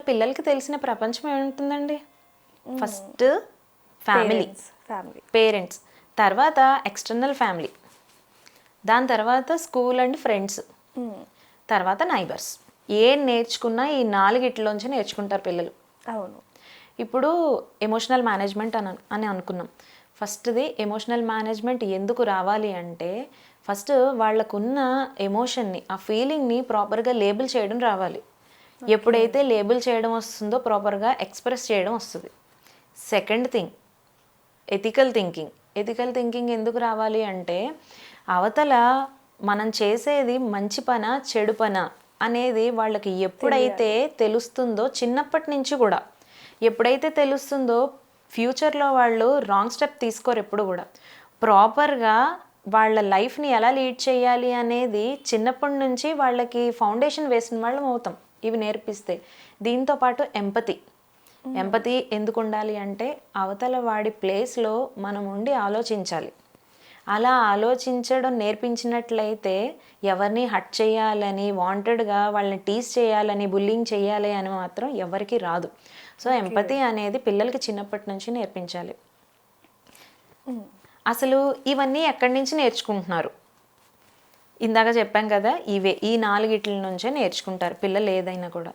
పిల్లలకి తెలిసిన ప్రపంచం ఏముంటుందండి? First family, family. పేరెంట్స్, తర్వాత ఎక్స్టర్నల్ ఫ్యామిలీ, దాని తర్వాత స్కూల్ అండ్ ఫ్రెండ్స్, తర్వాత నైబర్స్. ఏం నేర్చుకున్నా ఈ నాలుగిట్లోంచి నేర్చుకుంటారు పిల్లలు. అవును. ఇప్పుడు ఎమోషనల్ మేనేజ్మెంట్ అని అనుకున్నాం. ఫస్ట్ది ఎమోషనల్ మేనేజ్మెంట్ ఎందుకు రావాలి అంటే ఫస్ట్ వాళ్ళకున్న ఎమోషన్ని, ఆ ఫీలింగ్ని ప్రాపర్గా లేబుల్ చేయడం రావాలి. ఎప్పుడైతే లేబుల్ చేయడం వస్తుందో ప్రాపర్గా ఎక్స్ప్రెస్ చేయడం వస్తుంది. Second thing ethical thinking. Ethical thinking ఎందుకు రావాలి అంటే అవతల మనం చేసేది మంచి పనా చెడు పనా అనేది వాళ్ళకి ఎప్పుడైతే తెలుస్తుందో, చిన్నప్పటి నుంచి కూడా ఎప్పుడైతే తెలుస్తుందో ఫ్యూచర్లో వాళ్ళు రాంగ్ స్టెప్ తీసుకోరు ఎప్పుడు కూడా. ప్రాపర్గా వాళ్ళ లైఫ్ని ఎలా లీడ్ చేయాలి అనేది చిన్నప్పటి నుంచి వాళ్ళకి ఫౌండేషన్ వేసిన వాళ్ళం అవుతాం ఇవి నేర్పిస్తే. దీంతోపాటు ఎంపతి ఎందుకు ఉండాలి అంటే అవతల వాడి ప్లేస్లో మనం ఉండి ఆలోచించాలి. అలా ఆలోచించడం నేర్పించినట్లయితే ఎవరిని హట్ చేయాలని, వాంటెడ్గా వాళ్ళని టీజ్ చేయాలని, బుల్లింగ్ చేయాలి అని మాత్రం ఎవరికి రాదు. సో ఎంపతి అనేది పిల్లలకి చిన్నప్పటి నుంచి నేర్పించాలి. అసలు ఇవన్నీ ఎక్కడి నుంచి నేర్చుకుంటున్నారు? ఇందాక చెప్పాం కదా, ఈ నాలుగిట్ల నుంచే నేర్చుకుంటారు పిల్లలు ఏదైనా కూడా.